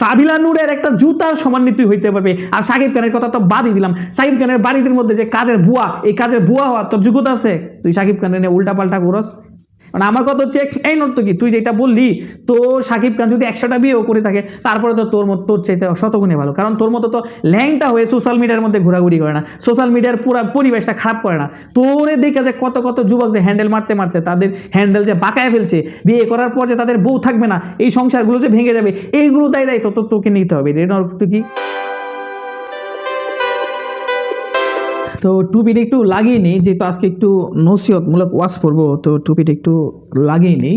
সাবিলা নূরের একটা জুতার সমান্বিত হইতে পারবে। আর শাকিব খানের কথা তো বাদই দিলাম, শাকিব খানের বাড়িদের মধ্যে যে কাজের বুয়া, এই কাজের বুয়া হওয়ার তোর যোগ্যতা আছে? তুই শাকিব খানের নিয়ে উল্টা পাল্টা করস। মানে আমার কথা হচ্ছে এই নর্তকী, তুই যেটা বললি, তো শাকিব খান যদি 100টা বিয়েও করে থাকে তারপরে তো তোর চাইতে শতগুণে ভালো, কারণ তোর মতো তো ল্যাংটা হয়ে সোশ্যাল মিডিয়ার মধ্যে ঘোরাঘুরি করে না, সোশ্যাল মিডিয়ার পুরো পরিবেশটা খারাপ করে না। তোরে দেখে যে কত কত যুবক যে হ্যান্ডেল মারতে মারতে তাদের হ্যান্ডেল যে বাঁকায় ফেলছে, বিয়ে করার পর যে তাদের বউ থাকবে না, এই সংসারগুলো যে ভেঙে যাবে, এইগুলো দায়িত্ব তো তোকে নিতে হবে রে নর্তকী। তো টুপিটা একটু লাগিয়ে নিই, যেহেতু আজকে একটু নসিহতমূলক ওয়াজ করবো, তো টুপিটা একটু লাগিয়ে নিই,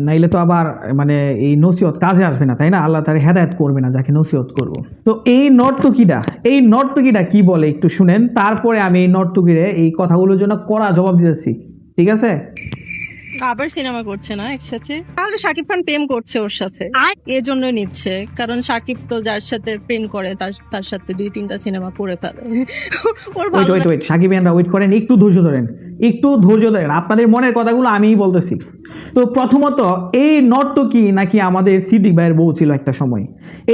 নাইলে তো আবার মানে এই নসিহত কাজে আসবে না, তাই না? আল্লাহ তার হেদায়েত করবে না যাকে নসিহত করব। তো এই নর্তকীটা কি বলে একটু শুনেন, তারপরে আমি এই নর্তকীরে এই কথাগুলোর জন্য কড়া জবাব দিতেছি, ঠিক আছে? আবার সিনেমা করছে না একসাথে, তাহলে শাকিব খান প্রেম করছে ওর সাথে, এর জন্য নিচ্ছে, কারণ শাকিব তো যার সাথে প্রেম করে তার সাথে 2-3টা সিনেমা করে ফেলে। ওর ভালো ওয়েট সাকিব ভাইরা ওয়েট করেন, একটু ধৈর্য ধরেন, আপনাদের মনের কথাগুলো আমিই বলতেছি। তো প্রথমত, এই নর্তকী নাকি আমাদের সিদ্দিক ভাইয়ের বউ ছিল একটা সময়।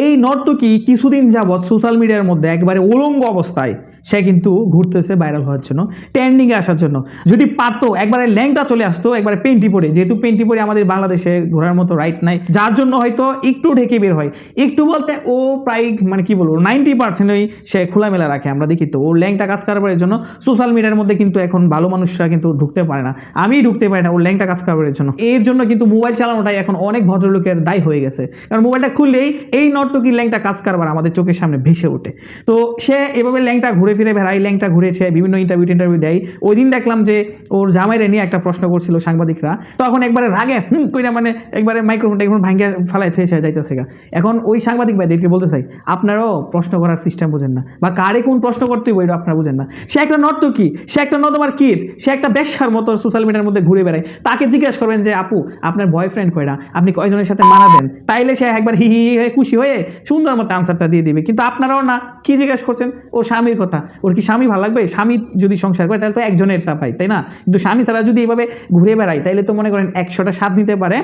এই নর্তকী কিছুদিন যাবৎ সোশ্যাল মিডিয়ার মধ্যে একবারে উলঙ্গ অবস্থায় সে কিন্তু ঘুরতেছে ভাইরাল হওয়ার জন্য, ট্রেন্ডিংয়ে আসার জন্য। যদি পারতো একবারে ল্যাংটা চলে আসতো, একবারে পেন্টি পরে, যেহেতু পেন্টি পরে আমাদের বাংলাদেশে ঘোরার মতো রাইট নাই, যার জন্য হয়তো একটু ঢেকে বের হয়। একটু বলতে ও প্রায় মানে কি বলবো 90%ই সে খোলামেলা রাখে, আমরা দেখি তো। ও ল্যাংটা কাজ কারবারের জন্য সোশ্যাল মিডিয়ার মধ্যে কিন্তু এখন ভালো মানুষরা কিন্তু ঢুকতে পারে না, আমি ঢুকতে পারি না ওর ল্যাংটা কাজ কারবারের জন্য। এর জন্য কিন্তু মোবাইল চালানোটাই এখন অনেক ভদ্রলোকের দায় হয়ে গেছে, কারণ মোবাইলটা খুললেই এই নর্তকীর ল্যাংটা কাজ কারবার আমাদের চোখের সামনে ভেসে ওঠে। তো সে এভাবে ল্যাংটা ঘুরে ফিরে বেড়ায়, ল্যাংটা ঘুরেছে, বিভিন্ন ইন্টারভিউ দেয়। ওই দিন দেখলাম যে ওর জামাইরে নিয়ে একটা প্রশ্ন করছিল সাংবাদিকরা, তখন একবারে রাগে কইরা মানে একবারে মাইক্রোফোন ভাঙ্গে ফালাই থেসে যাইতেছে গা। এখন ওই সাংবাদিক ভাইদেরকে বলতে চাই, আপনারাও প্রশ্ন করার সিস্টেম বোঝেন না, বা কারে কোন প্রশ্ন করতে হইব এটা আপনারা বোঝেন না। সে একটা নর্তকী, সে একটা নর্দমার কীট, সে একটা বেশ্যার মতো সোশ্যাল মিডিয়ার মধ্যে ঘুরে বেড়ায়। তাকে জিজ্ঞেস করবেন যে আপু আপনার বয়ফ্রেন্ড কয়টা, আপনি কয়জনের সাথে মানাবেন, তাইলে সে একবার হি হি হয়ে খুশি হয়ে সুন্দর মতো আনসারটা দিয়ে দিবে। কিন্তু আপনারাও না, কি জিজ্ঞেস করছেন? ও স্বামীর কথা, ওর কি স্বামী ভালো লাগবে? স্বামী যদি সংসার করে তাহলে তো একজনেরটা পাই, তাই না? কিন্তু স্বামী ছাড়া যদি এইভাবে ঘুরে বেড়ায় তাইলে তো মনে করেন 100টা স্বাদ নিতে পারে,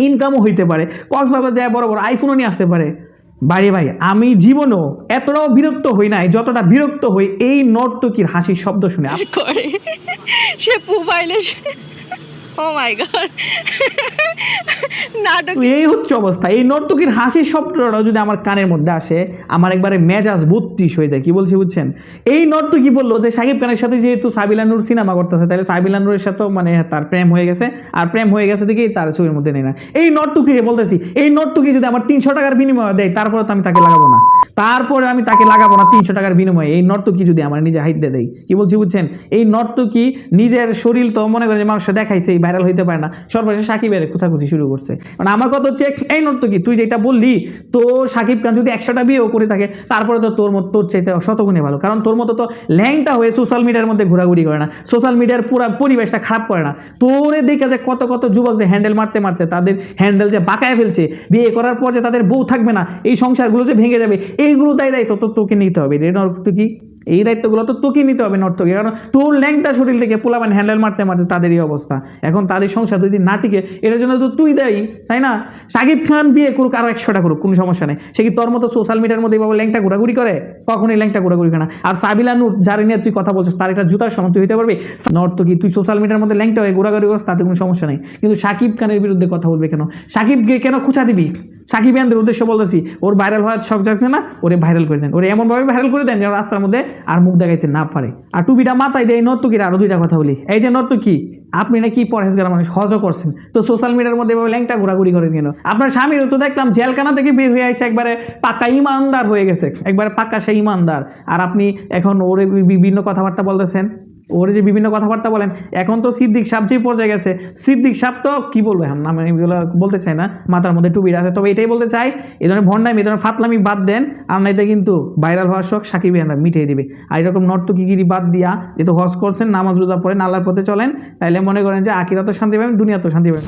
ইনকামও হইতে পারে, কক্সবাজার যায় বড় বড় আইফোনও নিয়ে আসতে পারে। বাইরে ভাই, আমি জীবনও এতটাও বিরক্ত হই নাই যতটা বিরক্ত হই এই নর্তকীর হাসির শব্দ শুনে। করে সে মোবাইলে, ও মাই গড, নাটক। এই হচ্ছে অবস্থা। এই নর্তকীর হাসির শব্দটাও যদি আমার কানের মধ্যে আসে, আমার একবারে মেজাজ 32 হয়ে যায়। কি বলছি বুঝছেন? এই নর্তকী বললো যে শাকিব খানের সাথে যেহেতু সাবিলা নূর সিনেমা করতেছে, তাহলে সাবিলা নূরের সাথেও মানে তার প্রেম হয়ে গেছে, আর প্রেম হয়ে গেছে দেখেই তার ছবির মধ্যে নেই না। এই নর্তকী বলতেছি, এই নর্তকী যদি আমার 300 টাকার বিনিময়ে দেয়, তারপরে তো আমি তাকে লাগাবো না, 300 টাকার বিনিময়ে এই নর্তকী যদি আমার নিজে হাইট দিয়ে দেয়। কি বলছি বুঝছেন? এই নর্তকী নিজের শরীর তো মনে করে যে মানুষের দেখাইছে, ভাইরাল হইতে পারে না, সর্বশেষ সাকিবের খুঁচাখুচি শুরু করছে। মানে আমার কথা হচ্ছে এই নর্তকী, তুই যেটা বললি, তো শাকিব খান যদি 100টা বিয়েও করে থাকে তারপরে তো তোর চাইতে শতগুণে ভালো, কারণ তোর মতো তো ল্যাংটা হয়ে সোশ্যাল মিডিয়ার মধ্যে ঘোরাঘুরি করে না, সোশ্যাল মিডিয়ার পুরো পরিবেশটা খারাপ করে না। তোরে দেখে যে কত কত যুবক যে হ্যান্ডেল মারতে মারতে তাদের হ্যান্ডেল যে বাঁকায় ফেলছে, বিয়ে করার পর যে তাদের বউ থাকবে না, এই সংসারগুলো যে ভেঙে যাবে, এইগুলো দায়িত্ব তো তোকে নিতে হবে রে নর্তকী। এই দায়িত্বগুলো তো তোকে নিতে হবে নর্তকী, কারণ তোর ল্যাংটা শরীর থেকে পোলাবান হ্যান্ডেল মারতে মারতে তাদের এই অবস্থা। এখন তাদের সংসার যদি না টিকে, এটার জন্য তো তুই দেয়, তাই না? শাকিব খান বিয়ে করুক, আরো 100টা করুক, কোনো সমস্যা নেই। সে কি তোর মতো সোশ্যাল মিডিয়ার মধ্যে এইভাবে ল্যাংটা ঘোরাঘুরি করে? কখনোই ল্যাংটা ঘোরাঘুরি করে না। আর সাবিলা নূর যার নিয়ে তুই কথা বলছিস, তার একটা জুতার সমান তুই হইতে পারবি? নর্তকী, তুই সোশ্যাল মিডিয়ার মধ্যে ল্যাংটা হয়ে ঘোরাঘুরি করিস, তাতে কোনো সমস্যা নেই, কিন্তু শাকিব খানের বিরুদ্ধে কথা বলবে কেন? শাকিবকে কেন খুঁচা দিবি? সাকিব খানের উদ্দেশ্যে বলতেছি, ওর ভাইরাল হওয়ার শখ যাচ্ছে না, ওরে ভাইরাল করে দেন, ওরে এমনভাবে ভাইরাল করে দেন যেন রাস্তার মধ্যে আর মুখ দেখাইতে না পারে। আর টুপিটা মাথায় দেয় নর্তকীর। আরো 2টা কথা বলি, এই যে নর্তকী, আপনি নাকি পরহেজগার মানুষ, হজও করছেন, তো সোশ্যাল মিডিয়ার মধ্যে এভাবে ল্যাংটা ঘোরাঘুরি করেন কেন? আপনার স্বামীর তো দেখলাম জেলখানা থেকে বের হয়ে আসছে, একবারে পাক্কা ইমানদার হয়ে গেছে, একবারে পাক্কা সে ইমানদার। আর আপনি এখন ওরে বিভিন্ন কথাবার্তা বলতেছেন, ওর যে বিভিন্ন কথাবার্তা বলেন। এখন তো সিদ্দিক সাহেব যে পর্যায়ে গেছে, সিদ্দিক সাহেব তো কি বলবো, আমি এগুলো বলতে চাই না, মাথার মধ্যে টুপিটা আছে। তবে এটাই বলতে চাই, এই ধরনের ভণ্ডামি, এই ধরনের ফাতলামি বাদ দেন, আর নাইতে কিন্তু ভাইরাল হওয়ার শখ সাকিব খানরা মিটিয়ে দিবে। আর এরকম নর্তকীগিরি বাদ দিয়া, যেহেতু হজ করছেন, নামাজ রোজা পড়েন, আল্লাহর পথে চলেন, তাইলে মনে করেন যে আখিরাতেও শান্তি পাবেন, দুনিয়াতেও শান্তি পাবেন।